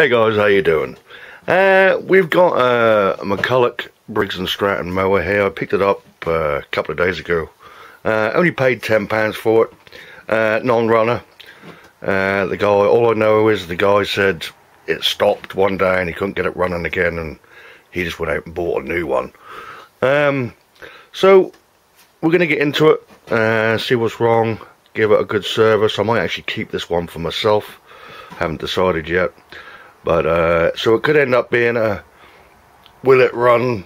Hey guys, how you doing? We've got a McCulloch Briggs & Stratton mower here. I picked it up a couple of days ago. Only paid £10 for it. Non-runner. The guy, all I know is the guy said it stopped one day and he couldn't get it running again, and he just went out and bought a new one. So we're going to get into it, see what's wrong, give it a good service. I might actually keep this one for myself. Haven't decided yet. But so it could end up being a will it run,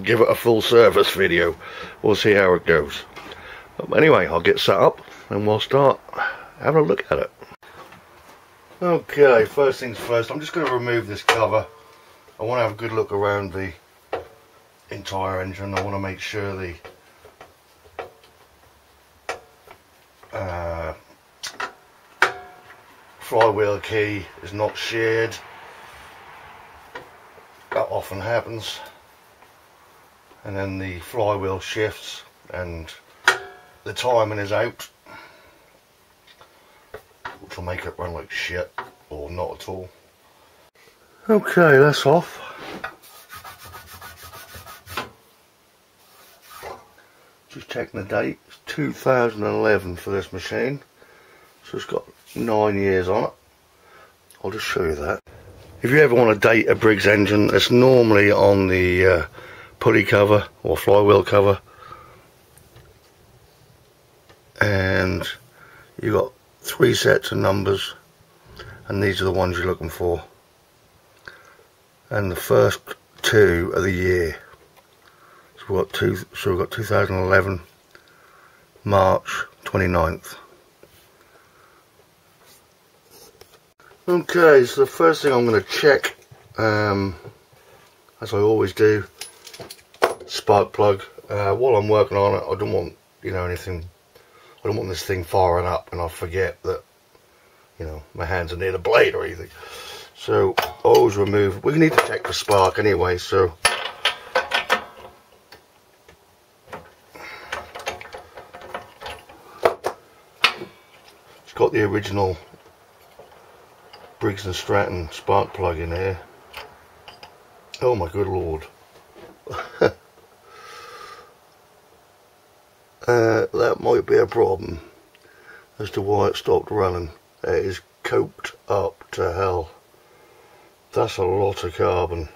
give it a full service video. We'll see how it goes. But anyway, I'll get set up and we'll start having a look at it. Okay, first things first, I'm just going to remove this cover. I want to have a good look around the entire engine. I want to make sure the flywheel key is not sheared. That often happens. And then the flywheel shifts and the timing is out, which will make it run like shit or not at all. Okay, that's off. Just checking the date. It's 2011 for this machine, so it's got 9 years on it. I'll just show you that. If you ever want to date a Briggs engine, it's normally on the pulley cover or flywheel cover, and you got 3 sets of numbers, and these are the ones you're looking for, and the first 2 are the year. So we've got 2011 March 29th. Okay, so the first thing I'm going to check, as I always do, spark plug. While I'm working on it, I don't want, anything. I don't want this thing firing up and I forget that, my hands are near the blade or anything. So I always remove. We need to check the spark anyway. So it's got the original Briggs & Stratton spark plug in here. Oh my good lord. That might be a problem as to why it stopped running. It is coked up to hell. That's a lot of carbon.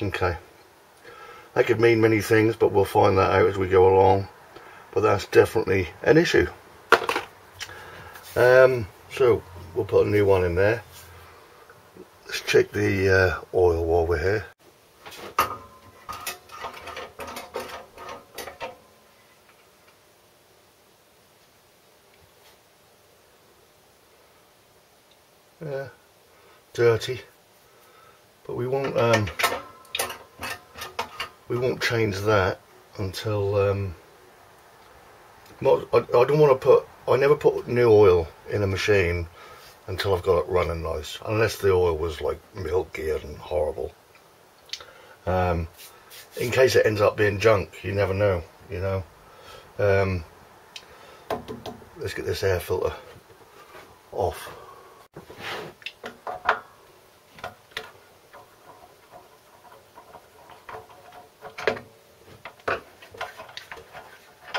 Okay. That could mean many things, but we'll find that out as we go along. But that's definitely an issue. So we'll put a new one in there. Let's check the oil while we're here. Dirty, but we won't change that until I don't want to put. I never put new oil in a machine until I've got it running nice, unless the oil was like milky and horrible. In case it ends up being junk, you never know, Let's get this air filter off.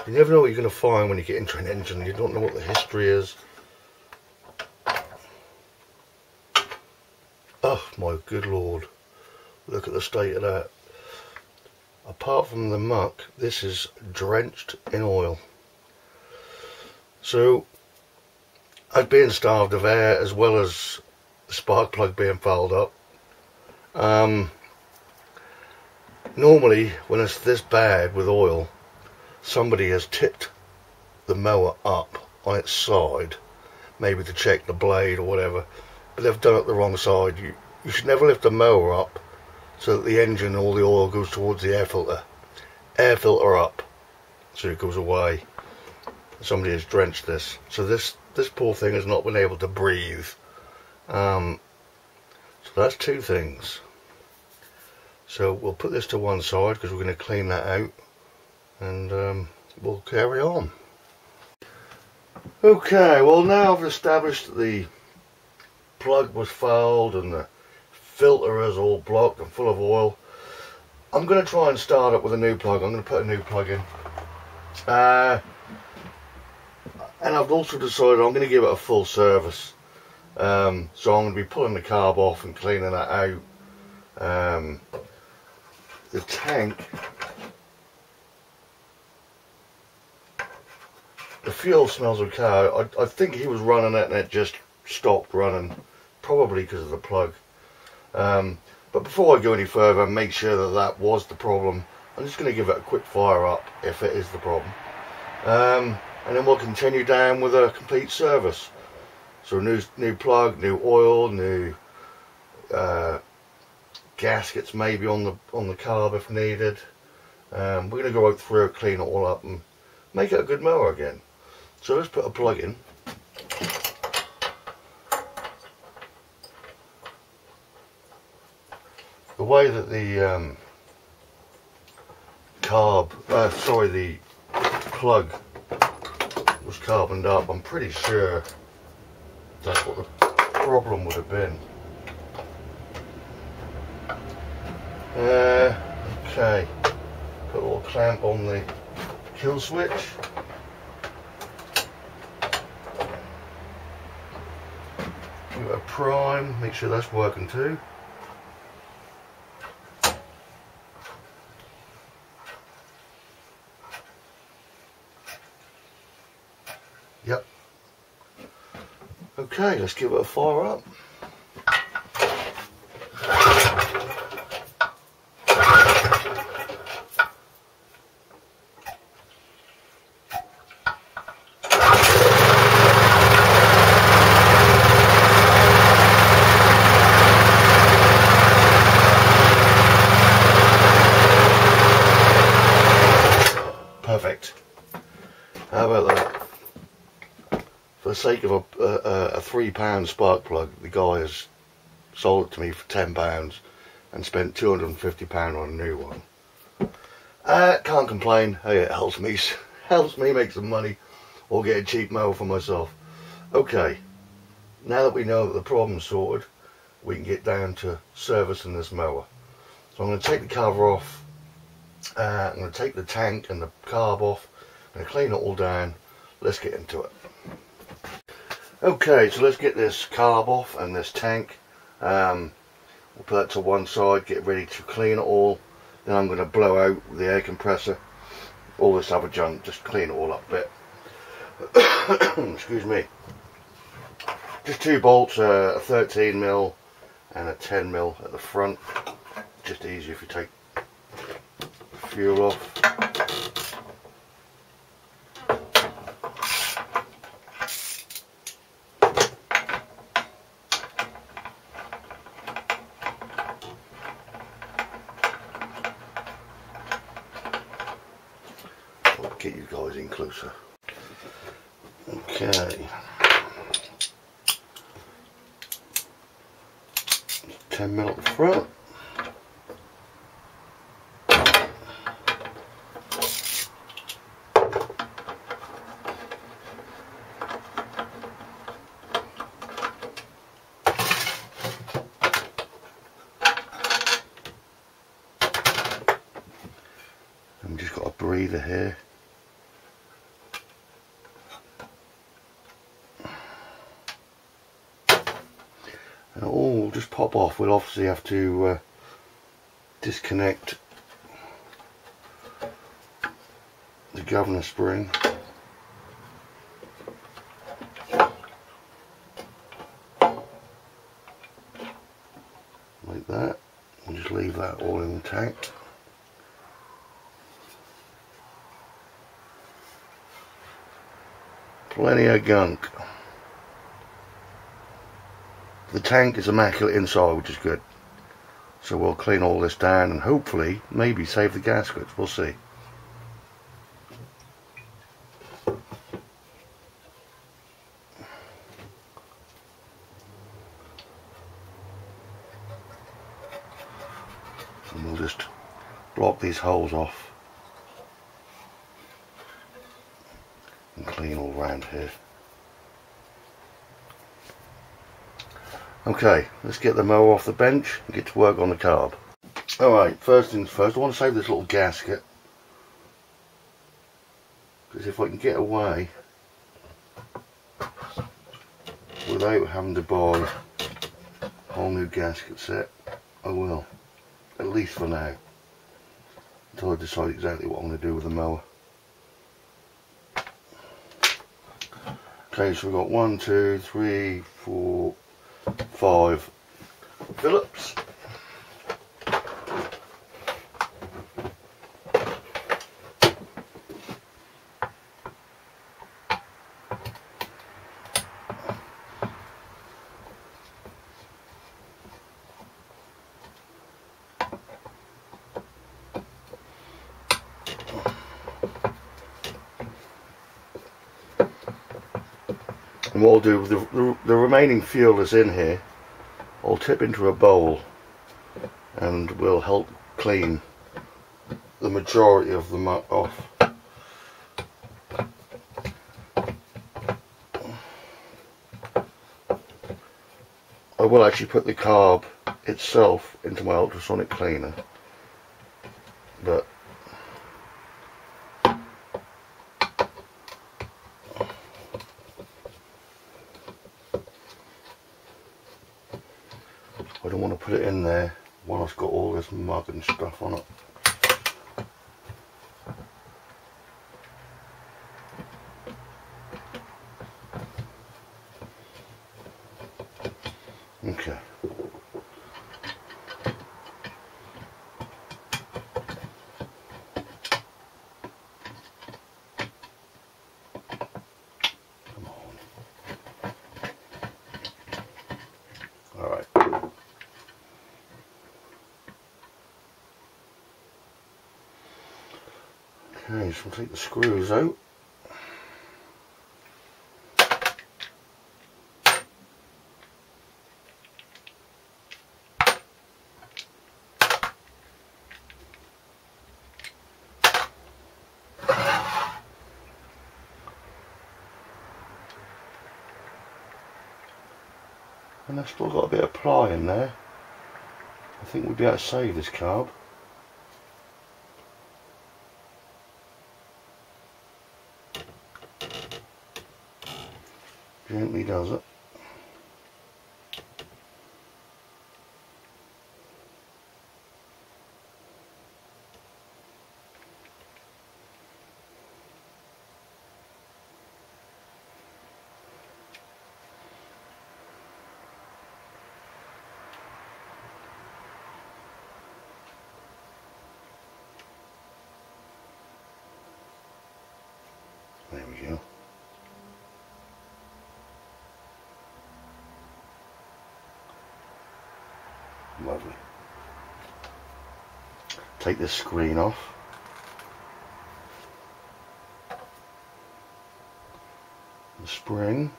You never know what you're going to find when you get into an engine. You don't know what the history is. Oh my good lord. Look at the state of that. Apart from the muck, this is drenched in oil. So, I've been starved of air as well as the spark plug being fouled up. Normally, when it's this bad with oil, somebody has tipped the mower up on its side, maybe to check the blade or whatever, but they've done it the wrong side. You should never lift the mower up so that the engine, all the oil goes towards the air filter. Air filter up so it goes away. Somebody has drenched this, so this poor thing has not been able to breathe. So that's 2 things. So we'll put this to one side because we're going to clean that out, and we'll carry on. Okay, well now I've established that the plug was fouled and the filter is all blocked and full of oil. I'm going to try and start it with a new plug. I'm going to put a new plug in. And I've also decided I'm going to give it a full service. So I'm going to be pulling the carb off and cleaning that out. The tank, the fuel smells okay. I think he was running it and it just stopped running, probably because of the plug. But before I go any further, make sure that that was the problem. I'm just going to give it a quick fire up if it is the problem. And then we'll continue down with a complete service. So new plug, new oil, new gaskets maybe on the carb if needed. We're going to go out through it, clean it all up and make it a good mower again. So let's put a plug in. The way that the the plug was carboned up, I'm pretty sure that's what the problem would have been. Okay, put a little clamp on the kill switch. Give it a prime, make sure that's working too. Yep. Okay, let's give it a fire up. Perfect. How about that? For the sake of a £3 spark plug, the guy has sold it to me for £10 and spent £250 on a new one. Can't complain. Hey, it helps me make some money or get a cheap mower for myself. Okay, now that we know that the problem's sorted, we can get down to servicing this mower. So I'm going to take the cover off. I'm going to take the tank and the carb off. I'm going to clean it all down. Let's get into it. Okay, so let's get this carb off and this tank. We'll put that to one side, get ready to clean it all. Then I'm going to blow out the air compressor, all this other junk, just clean it all up a bit. Excuse me. Just two bolts, a 13mm and a 10mm at the front. Just easier if you take the fuel off. Get you guys in closer. Okay. 10mm at the front. And we've just got a breather here. And it all will just pop off. We'll obviously have to disconnect the governor spring. Like that. And just leave that all in the tank. Plenty of gunk. The tank is immaculate inside, which is good. So we'll clean all this down and hopefully maybe save the gaskets. We'll see. And we'll just block these holes off and clean all around here. Okay, let's get the mower off the bench and get to work on the carb. Alright, first things first, I want to save this little gasket, because if I can get away without having to buy a whole new gasket set, I will, at least for now, until I decide exactly what I'm going to do with the mower. Okay, so we've got 1, 2, 3, 4, 5 Phillips. And what I'll do with the remaining fuel that's in here, I'll tip into a bowl and will help clean the majority of the muck off. I will actually put the carb itself into my ultrasonic cleaner, but I don't want to put it in there while it's got all this mud and stuff on it. Okay. Come on. All right. Okay, so we'll take the screws out. And I've still got a bit of ply in there. I think we'll be able to save this carb. Gently does it. There we go. Lovely. Take this screen off. The spring.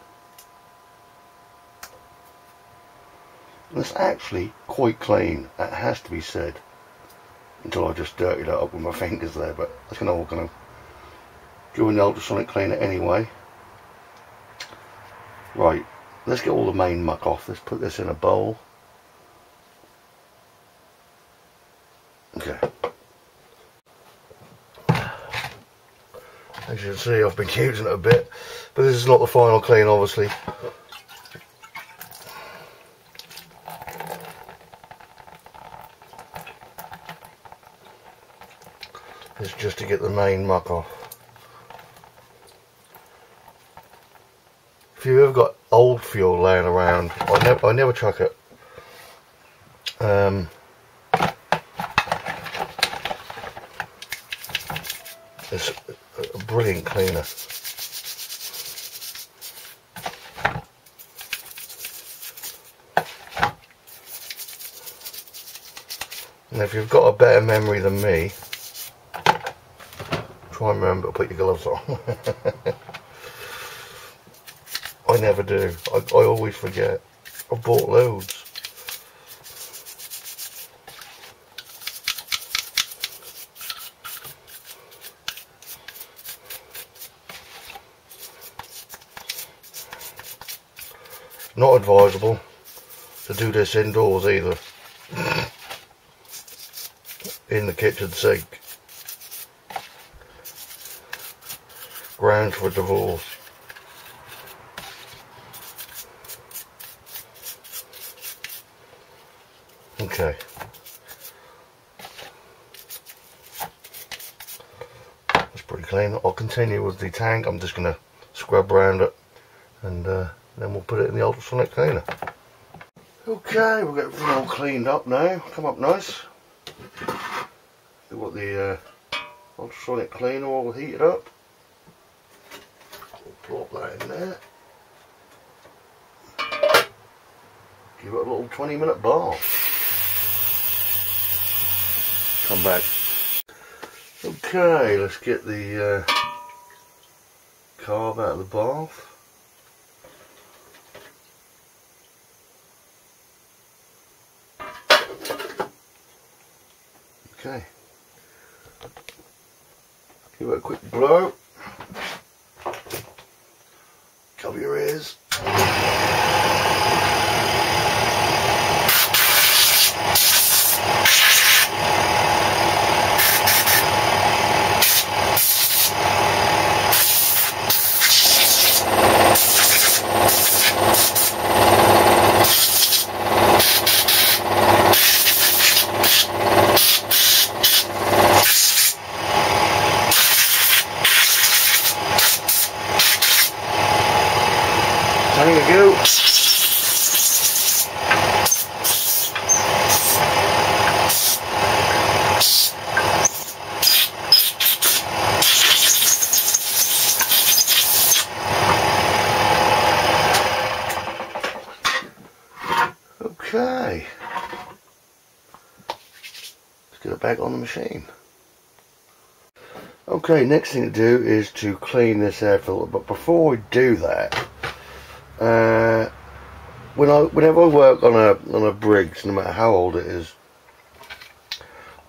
And it's actually quite clean, that has to be said, until I just dirtied it up with my fingers there, but that's all going to go in the ultrasonic cleaner anyway. Right, let's get all the main muck off. Let's put this in a bowl. Okay. As you can see, I've been using it a bit, but this is not the final clean, obviously. It's just to get the main muck off. If you've ever got old fuel laying around, I never chuck it. It's a brilliant cleaner. And if you've got a better memory than me, try and remember to put your gloves on. I never do. I always forget. I've bought loads. Not advisable to do this indoors either. In the kitchen sink. Grounds for divorce. Okay. That's pretty clean. I'll continue with the tank. I'm just going to scrub around it and then we'll put it in the ultrasonic cleaner. Okay, we'll get everything all cleaned up now. Come up nice. We've got the ultrasonic cleaner all heated up. We'll plop that in there. Give it a little 20-minute bath. Come back. Okay, let's get the carb out of the bath. Okay. Give it a quick blow. Cover your ears. There you go. Okay. Let's get it back on the machine. Okay, next thing to do is to clean this air filter, but before we do that, whenever I work on a Briggs, no matter how old it is,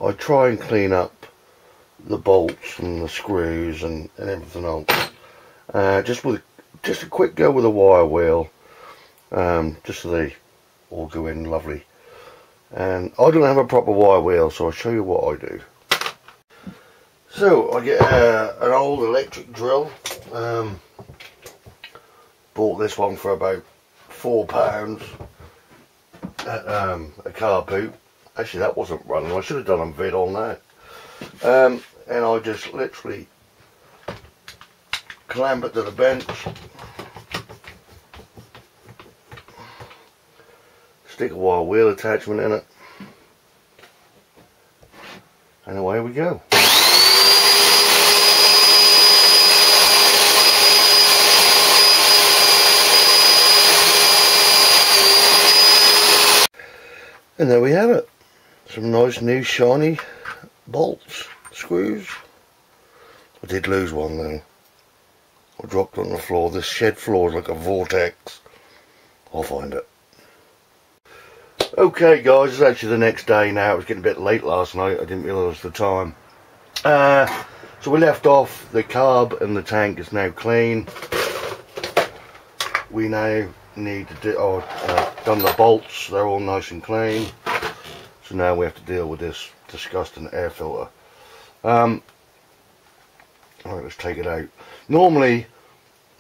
I try and clean up the bolts and the screws and everything else. Just a quick go with a wire wheel, just so they all go in lovely. And I don't have a proper wire wheel, so I'll show you what I do. So I get an old electric drill. Bought this one for about £4 at a car boot. Actually, that wasn't running. I should have done a vid on that. And I just literally clamp it to the bench, stick a wire wheel attachment in it, and away we go. And there we have it. Some nice new shiny bolts, screws. I did lose one though. I dropped it on the floor. This shed floor is like a vortex. I'll find it. Okay guys, it's actually the next day now. It was getting a bit late last night. I didn't realise the time. So we left off. The carb and the tank is now clean. We now need to do, done the bolts, they're all nice and clean. So now we have to deal with this disgusting air filter. Alright, let's take it out. Normally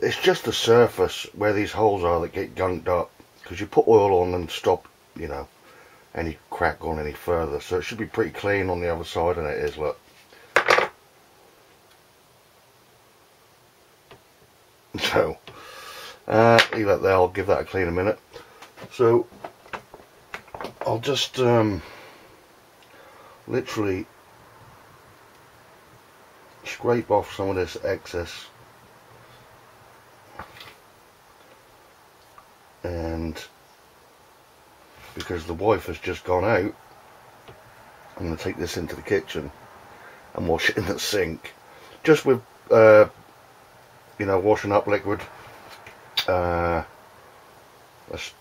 it's just the surface where these holes are that get gunked up, because you put oil on and stop, you know, any crack going any further. So it should be pretty clean on the other side, and it is, look. So leave that there, I'll give that a clean in a minute. So I'll just literally scrape off some of this excess, and because the wife has just gone out, I'm going to take this into the kitchen and wash it in the sink, just with you know, washing up liquid. That's,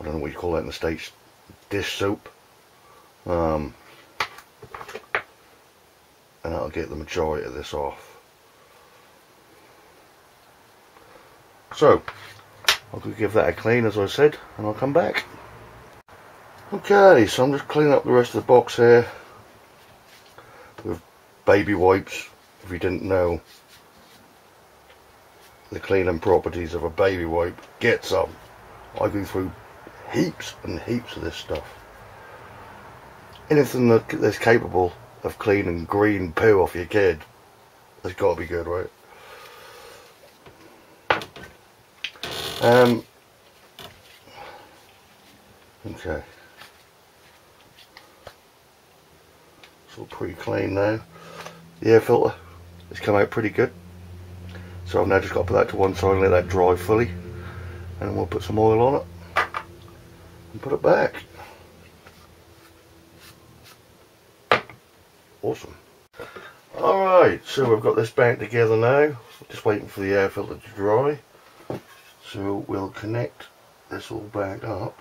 I don't know what you call that in the States, dish soap, and that'll get the majority of this off. So I'll go give that a clean, as I said, and I'll come back. Okay, so I'm just cleaning up the rest of the box here with baby wipes. If you didn't know the cleaning properties of a baby wipe, get some. I go through heaps and heaps of this stuff. Anything that's capable of cleaning green poo off your kid, that's got to be good, right? Okay. It's all pretty clean now. The air filter has come out pretty good. So I've now just got to put that to one side and let that dry fully. And then we'll put some oil on it and put it back. Awesome. Alright, so we've got this back together now. Just waiting for the air filter to dry. So we'll connect this all back up.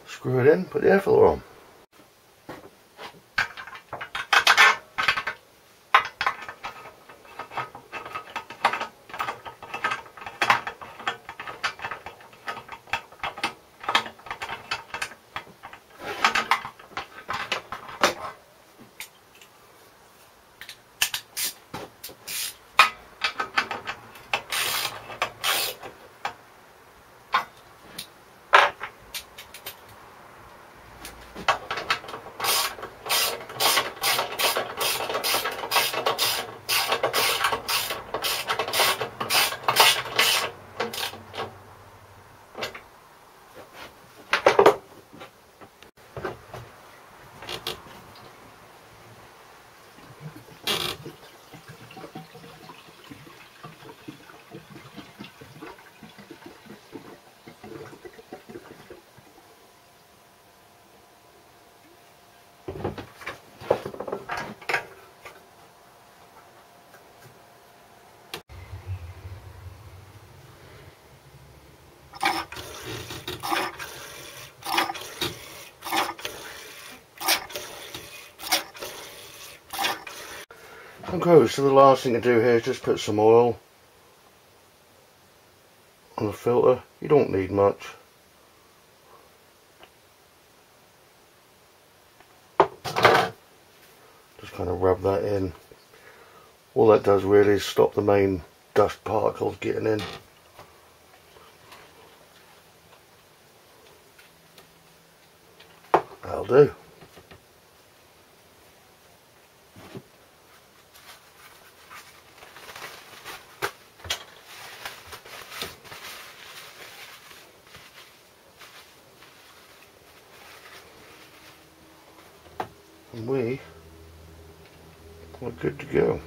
Screw it in, put the air filter on. Okay, so the last thing to do here is just put some oil on the filter. You don't need much. Just kind of rub that in. All that does really is stop the main dust particles getting in. That'll do. And we are good to go.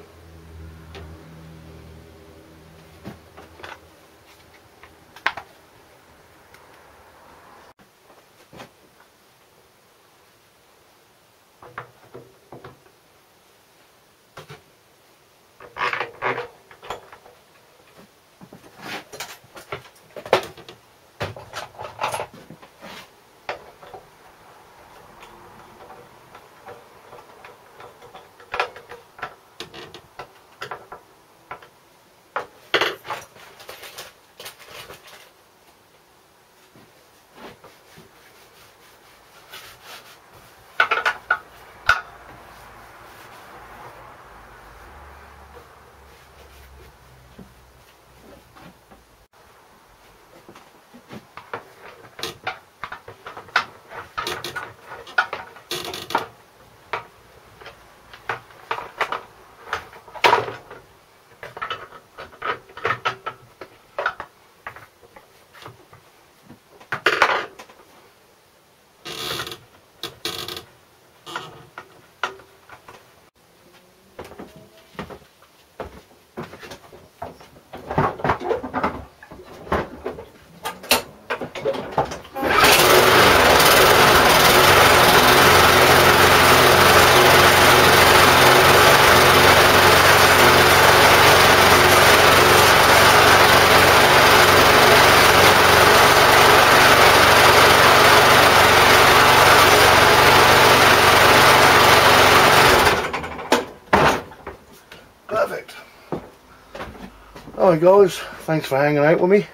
Alright guys, thanks for hanging out with me.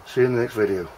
See you in the next video.